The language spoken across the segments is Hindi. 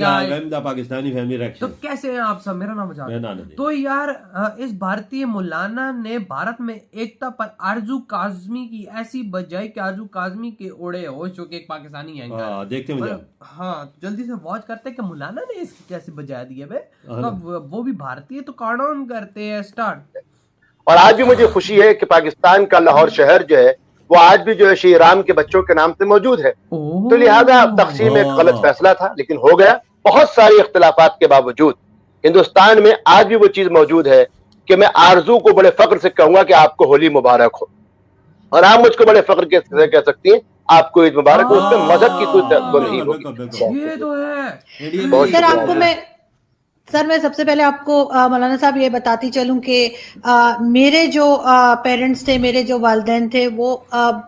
आएगा पाकिस्तानी फैमिली रिएक्शन। तो कैसे हैं आप सब? मेरा नाम आजाद। तो यार इस भारतीय मौलाना ने भारत में एकता पर आरजू काज़मी की ऐसी बजाई कि आरजू काज़मी के उड़े होश, जो कि एक पाकिस्तानी एंकर। देखते हैं हाँ, जल्दी से वॉच करते हैं कि मौलाना ने इसकी कैसे बजा दी है बे। तो वो भी भारतीय, तो काउंटडाउन करते हैं, स्टार्ट। और आज भी मुझे खुशी है कि पाकिस्तान का लाहौर शहर जो है वो आज भी जो है श्री राम के बच्चों के नाम से मौजूद है। तो लिहाजा तकसीम एक गलत फैसला था, लेकिन हो गया। बहुत सारे इख्तिलाफात के बावजूद हिंदुस्तान में आज भी वो चीज मौजूद है कि मैं आरजू को बड़े फख्र से कहूंगा कि आपको होली मुबारक हो, और आप मुझको बड़े फख्र से कह सकती हैं आपको ईद मुबारक हो। उसमें मजहब की कोई तो नहीं होगी। ये तो है। सर आपको मैं सबसे पहले आपको मौलाना साहब ये बताती चलूं कि मेरे जो पेरेंट्स थे, मेरे जो वालिदैन थे, वो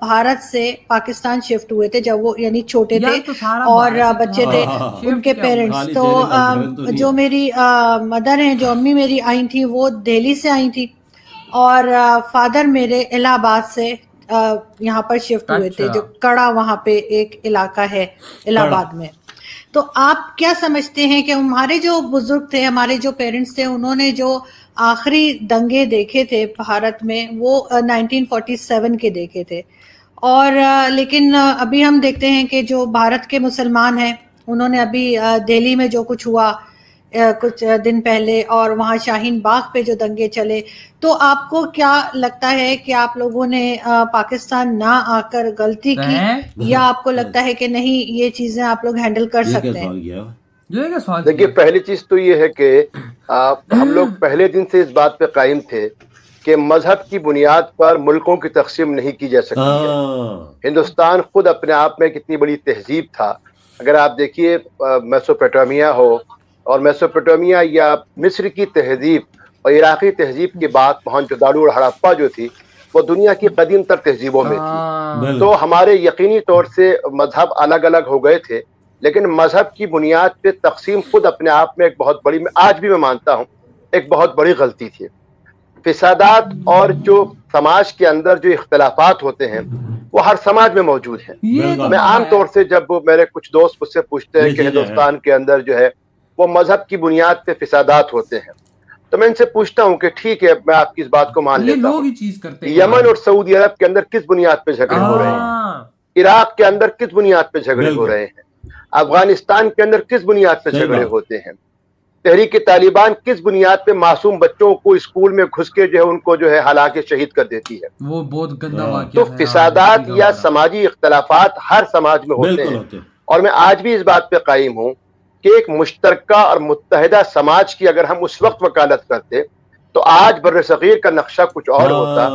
भारत से पाकिस्तान शिफ्ट हुए थे जब वो यानी छोटे थे तो और बच्चे थे उनके पेरेंट्स। तो जो मेरी मदर हैं, जो अम्मी मेरी आई थी, वो दिल्ली से आई थी, और फादर मेरे इलाहाबाद से यहाँ पर शिफ्ट हुए थे, जो कड़ा वहाँ पे एक इलाका है इलाहाबाद में। तो आप क्या समझते हैं कि हमारे जो बुजुर्ग थे, हमारे जो पेरेंट्स थे, उन्होंने जो आखिरी दंगे देखे थे भारत में वो 1947 के देखे थे, और लेकिन अभी हम देखते हैं कि जो भारत के मुसलमान हैं, उन्होंने अभी दिल्ली में जो कुछ हुआ कुछ दिन पहले, और वहाँ शाहीन बाग पे जो दंगे चले, तो आपको क्या लगता है कि आप लोगों ने पाकिस्तान ना आकर गलती की, या आपको लगता है कि नहीं ये चीजें आप लोग हैंडल कर सकते हैं? देखिए, पहली चीज तो ये है कि हम लोग पहले दिन से इस बात पे कायम थे कि मजहब की बुनियाद पर मुल्कों की तकसीम नहीं की जा सकती है। हिंदुस्तान खुद अपने आप में कितनी बड़ी तहजीब था। अगर आप देखिए मेसोपोटामिया हो, और मेसोपोटामिया या मिस्र की तहजीब और इराकी तहजीब की बात, मोहनजोदाड़ो और हड़प्पा जो थी, वो दुनिया की कदीम तर तहजीबों में थी। तो हमारे यकीनी तौर से मजहब अलग अलग हो गए थे, लेकिन मजहब की बुनियाद पे तकसीम खुद अपने आप में एक बहुत बड़ी, आज भी मैं मानता हूँ, एक बहुत बड़ी गलती थी। फिसादात और जो समाज के अंदर जो इख्तिलाफात होते हैं वो हर समाज में मौजूद है। मैं आम तौर से जब मेरे कुछ दोस्त मुझसे पूछते हैं कि हिंदुस्तान के अंदर जो है वो मजहब की बुनियाद पे फिसादात होते हैं, तो मैं इनसे पूछता हूँ कि ठीक है, मैं आपकी इस बात को मान लेता हूँ। यमन और सऊदी अरब के अंदर किस बुनियाद पे झगड़े हो रहे हैं? इराक के अंदर किस बुनियाद पे झगड़े हो रहे हैं? अफगानिस्तान के अंदर किस बुनियाद पे झगड़े होते हैं? तहरीक तालिबान किस बुनियाद पे मासूम बच्चों को स्कूल में घुस के जो है उनको जो है हालाके शहीद कर देती है? वो बहुत गंदा वाक़या तो फिसादात या समाजी इख्तलाफात हर समाज में होते हैं, और मैं आज भी इस बात पे कायम हूँ कि एक मुश्तरका और मुत्तहिदा समाज की अगर हम उस वक्त वकालत करते तो आज बर्र-ए-सग़ीर का नक्शा कुछ और होता।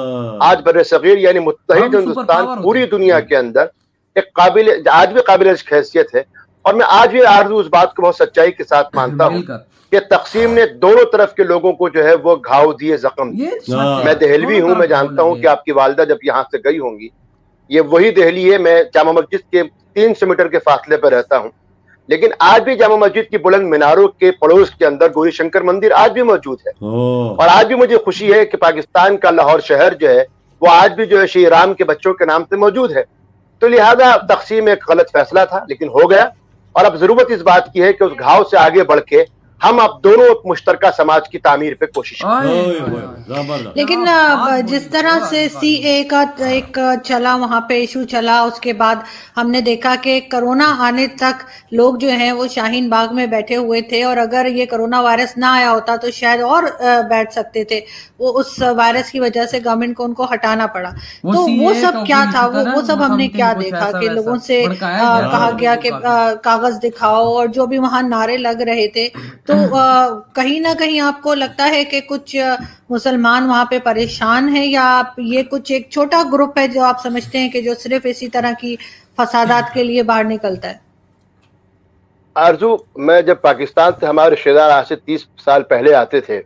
आज बर्र-ए-सग़ीर यानी मुत्तहिद हिंदुस्तान पूरी दुनिया के अंदर एक आज भी काबिल हैसियत है। और मैं आज भी आरज़ू उस बात को बहुत सच्चाई के साथ मानता हूँ कि तकसीम ने दोनों तरफ के लोगों को जो है वो घाव दिए, जख्म दिए। मैं दहलवी हूँ, मैं जानता हूँ कि आपकी वालिदा जब यहाँ से गई होंगी, ये वही दहली है। मैं जामा मस्जिद के 300 मीटर के फासले पर रहता हूँ, लेकिन आज भी जामा मस्जिद की बुलंद मीनारों के पड़ोस के अंदर गौरी शंकर मंदिर आज भी मौजूद है। और आज भी मुझे खुशी है कि पाकिस्तान का लाहौर शहर जो है वो आज भी जो है श्री राम के बच्चों के नाम से मौजूद है। तो लिहाजा तकसीम एक गलत फैसला था, लेकिन हो गया, और अब जरूरत इस बात की है कि उस घाव से आगे बढ़ के हम अब दोनों मुश्तरका समाज की तामीर पे कोशिश करें। लेकिन जिस तरह से सीए का एक चला, वहां पे इशू चला, उसके बाद हमने देखा कि कोरोना आने तक लोग जो हैं वो शाहीन बाग में बैठे हुए थे, और अगर ये कोरोना वायरस ना आया होता तो शायद और बैठ सकते थे। वो उस वायरस की वजह से गवर्नमेंट को उनको हटाना पड़ा। तो वो सब क्या था? वो सब हमने क्या देखा कि लोगों से कहा गया कि कागज दिखाओ, और जो भी वहां नारे लग रहे थे, तो कहीं ना कहीं आपको लगता है कि कुछ मुसलमान वहां पे परेशान है, या आप ये कुछ एक छोटा ग्रुप है जो आप समझते हैं कि जो सिर्फ इसी तरह की फसादात के लिए बाहर निकलता है? आरजू, मैं जब पाकिस्तान से हमारे रिश्तेदार आज से 30 साल पहले आते थे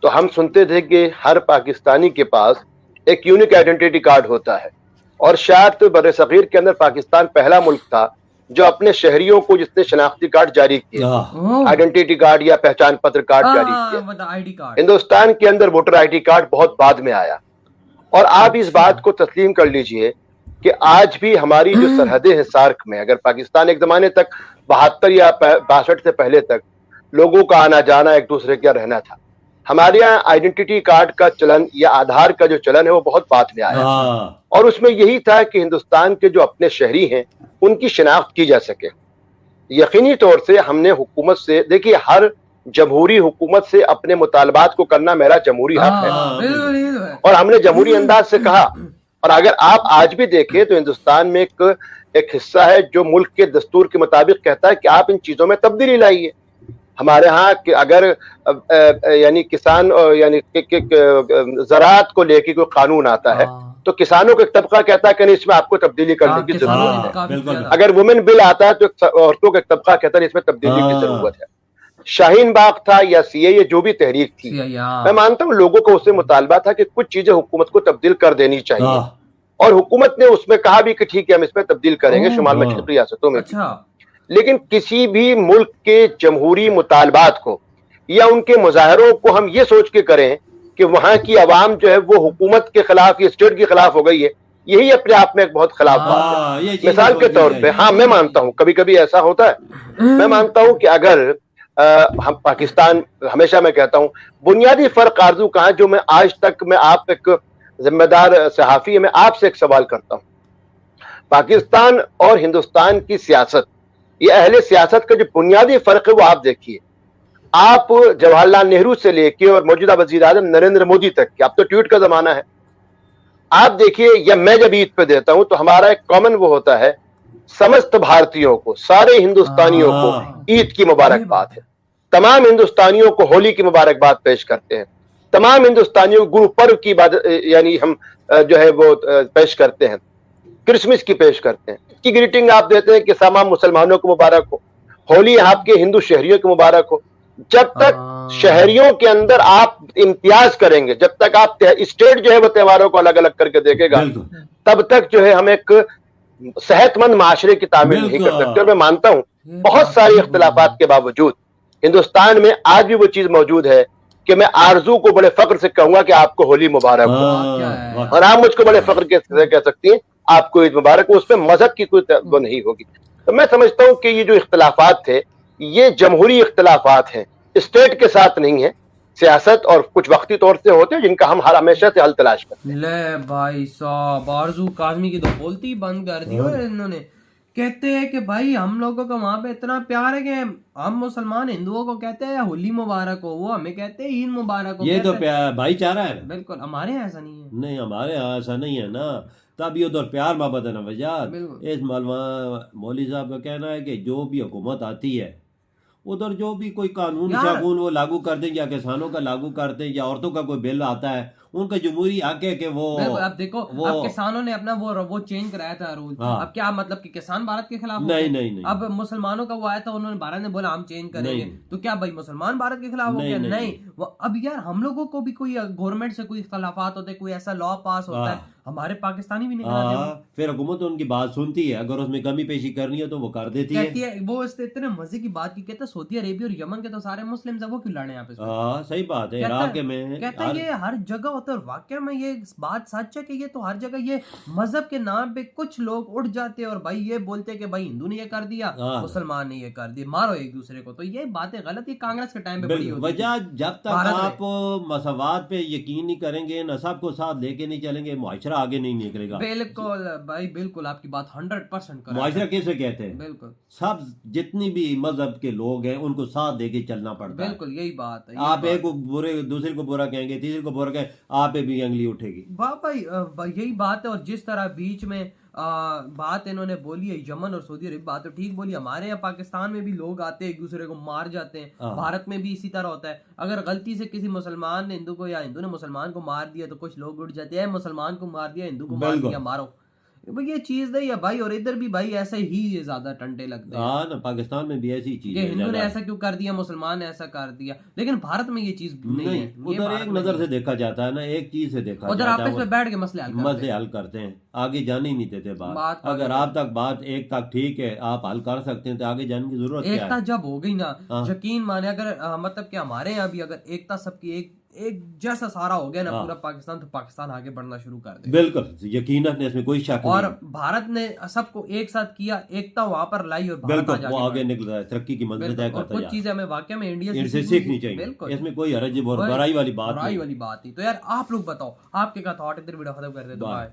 तो हम सुनते थे कि हर पाकिस्तानी के पास एक यूनिक आइडेंटिटी कार्ड होता है, और शायद तो बर्र-ए-सग़ीर के अंदर पाकिस्तान पहला मुल्क था जो अपने शहरियों को जिसने शनाख्ती कार्ड जारी किया, आइडेंटिटी कार्ड या पहचान पत्र कार्ड जारी किया। हिंदुस्तान के अंदर वोटर आईडी कार्ड बहुत बाद में आया। और आप इस बात को तस्लीम कर लीजिए कि आज भी हमारी जो सरहदें हैं सार्क में, अगर पाकिस्तान एक जमाने तक 72 या 62 से पहले तक लोगों का आना जाना एक दूसरे का रहना था, हमारे यहाँ आइडेंटिटी कार्ड का चलन या आधार का जो चलन है वो बहुत बाद में आया और उसमें यही था कि हिंदुस्तान के जो अपने शहरी हैं उनकी शिनाख्त की जा सके। यकीनी तौर से हमने हुकूमत से, देखिए हर जमहूरी हुकूमत से अपने मुतालबात को करना मेरा जमहूरी हक है और हमने जमहूरी अंदाज से कहा। और अगर आप आज भी देखें तो हिंदुस्तान में एक हिस्सा है जो मुल्क के दस्तूर के मुताबिक कहता है कि आप इन चीजों में तब्दीली लाइए। हमारे यहाँ अगर यानी किसान यानी ज़राअत को लेके कोई कानून आता है तो किसानों का एक तबका कहता है कि नहीं इसमें आपको तब्दीली करने की जरूरत है। अगर वुमेन बिल आता है तो औरतों का एक तबका कहता है इसमें तब्दीली की जरूरत है। शाहीन बाग था या सीएए जो भी तहरीक थी, मैं मानता हूँ लोगों को उससे मुतालबा था कि कुछ चीजें हुकूमत को तब्दील कर देनी चाहिए और हुकूमत ने उसमें कहा भी कि ठीक है हम इसमें तब्दील करेंगे शुमाल मशरिक़ी रियासतों में। लेकिन किसी भी मुल्क के जमहूरी मुतालबात को या उनके मुजाहरों को हम ये सोच के करें कि वहां की आवाम जो है वो हुकूमत के खिलाफ या स्टेट के खिलाफ हो गई है, यही अपने आप में एक बहुत खिलाफ बात है। मिसाल के तौर पे हाँ मैं मानता हूँ कभी कभी ऐसा होता है। मैं मानता हूँ कि अगर हम पाकिस्तान, हमेशा मैं कहता हूँ बुनियादी फर्क आरजू कहाँ जो मैं आज तक मैं आप एक जिम्मेदार सहाफी है, मैं आपसे एक सवाल करता हूँ। पाकिस्तान और हिंदुस्तान की सियासत, ये अहले सियासत का जो बुनियादी फर्क है वो आप देखिए। आप जवाहरलाल नेहरू से लेके और मौजूदा वजीर आजम नरेंद्र मोदी तक, अब तो ट्वीट का जमाना है, आप देखिए या मैं जब ईद पे देता हूं तो हमारा एक कॉमन वो होता है, समस्त भारतीयों को, सारे हिंदुस्तानियों को ईद की मुबारकबाद है। तमाम हिंदुस्तानियों को होली की मुबारकबाद पेश करते हैं। तमाम हिंदुस्तानियों को गुरु पर्व की यानी हम जो है वो पेश करते हैं, क्रिसमस की पेश करते हैं, की ग्रीटिंग आप देते हैं कि तमाम मुसलमानों को मुबारक हो, होली आपके हिंदू शहरियों को मुबारक हो। जब तक शहरियों के अंदर आप इम्तियाज करेंगे, जब तक आप स्टेट जो है वो त्योहारों को अलग अलग करके देखेगा, तब तक जो है हम एक सेहतमंद माशरे की तामीर नहीं कर सकते। और मैं मानता हूं बहुत सारे इख्तिलाफात के बावजूद हिंदुस्तान में आज भी वो चीज मौजूद है कि मैं आरजू को बड़े फख्र से कहूंगा कि आपको होली मुबारक हो, और आप मुझको बड़े फख्र से कह सकती हैं आपको ईद मुबारक हो। उसमें मजहब की कोई वो नहीं होगी। तो मैं समझता हूं कि ये जो इख्तिलाफात थे ये जमहूरी इख्तिलाफात हैं, स्टेट के साथ नहीं है। सियासत और कुछ वक्ती तौर से होते हैं जिनका हम हर हमेशा से हल तलाश करते हैं। ले भाई साहब, आरजू काज़मी की तो बोलती ही बंद कर दी और इन्होंने कहते हैं कि भाई हम लोगों का वहां पे इतना प्यार है कि हम मुसलमान हिंदुओं को कहते हैं होली मुबारक हो, वो हमें कहते हैं ईद मुबारक हो। ये तो भाईचारा है। बिल्कुल, हमारे यहाँ ऐसा नहीं है। नहीं, हमारे यहाँ ऐसा नहीं है ना, तब ये उधर प्यार मोहब्बत है ना वजह। इस मौलवी साहब का कहना है कि जो भी हुकूमत आती है उधर जो भी कोई कानून शागून वो लागू कर दें, या किसानों का लागू कर दें, या औरतों का कोई बिल आता है, उनका जमहूरी हक है कि वो अब देखो अब किसानों ने अपना वो चेंज कराया था रूल। अब क्या मतलब कि किसान भारत के खिलाफ नहीं। अब मुसलमानों का वो आया था, उन्होंने भारत ने बोला हम चेंज करेंगे, तो क्या भाई मुसलमान भारत के खिलाफ हो गया? नहीं। वो अब यार हम लोगों को भी कोई गवर्नमेंट से कोई इख्तिलाफात होते, कोई ऐसा लॉ पास होता है, हमारे पाकिस्तानी भी नहीं, फिर हुकूमत उनकी बात सुनती है, अगर उसमें कमी पेशी करनी है तो वो कर देती है। वो इतने मजे की बात की कहते सऊदी अरेबिया और यमन के तो सारे मुस्लिम है, वो क्यों लड़े यहाँ पे? सही बात है। इराक में कहता है ये हर जगह होता है, और वाकई में ये बात सच है कि ये तो हर जगह ये मजहब के नाम पे कुछ लोग उठ जाते हैं और भाई ये बोलते हैं कि भाई हिंदू ने ये कर दिया, मुसलमान ने ये कर दिया, मारो एक दूसरे को। तो ये बातें गलत, ये कांग्रेस के टाइम पे बड़ी होती वजह। जब तक आप मसवाद पे यकीन नहीं करेंगे, नसब को साथ लेके नहीं चलेंगे, मुआशरा आगे नहीं निकलेगा। बिल्कुल भाई, बिल्कुल आपकी बात 100% मुआशरा कैसे कहते हैं? बिल्कुल, सब जितनी भी मजहब के लोग हैं उनको साथ देके चलना पड़ता है। बिल्कुल यही बात है। आप एक को बुरे, दूसरे को बुरा कहेंगे, तीसरे को बुरा कहेंगे, आप पे भी अंगली उठेगी। भाई यही बात है। और जिस तरह बीच में बात इन्होंने बोली है यमन और सऊदी अरब, बात तो ठीक बोली। हमारे यहाँ पाकिस्तान में भी लोग आते हैं एक दूसरे को मार जाते हैं, भारत में भी इसी तरह होता है। अगर गलती से किसी मुसलमान ने हिंदू को या हिंदू ने मुसलमान को मार दिया तो कुछ लोग उठ जाते हैं, मुसलमान को मार दिया, हिंदू को मार दिया, मारो। ये चीज नहीं है भाई। और इधर भी भाई ऐसे ही ज्यादा टंटे लगते हैं। हाँ ना, पाकिस्तान में भी ऐसी चीज है। हिंदू ने ऐसा क्यों कर दिया, मुसलमान ने ऐसा कर दिया, लेकिन भारत में ये चीज नहीं है। उधर एक नजर से देखा जाता है ना, एक चीज से देखा, उधर आपस में बैठ के मसले हल करते हैं। आगे जाने ही नहीं देते बात। अगर आप तक बात एक तक ठीक है, आप हल कर सकते हैं, तो आगे जाने की जरूरत क्या है। एकता जब हो गई ना, यकीन माने अगर मतलब कि हमारे यहाँ भी अगर एकता सबकी एक जैसा सारा हो गया ना पूरा पाकिस्तान, तो पाकिस्तान आगे बढ़ना शुरू कर दे। बिल्कुल यकीनन, इसमें कोई शक नहीं। और भारत ने सबको एक साथ किया, एकता वहां पर लाई और भारत वो आगे निकल रहा है, तरक्की की मंजिल तय करता है। कुछ चीजें हमें वाकई में इंडिया से सीखनी चाहिए, इसमें कोई हरज और बुराई वाली बात नहीं। तो यार आप लोग बताओ आपके क्या थॉट, इधर वीडियो खत्म कर दे। बाय।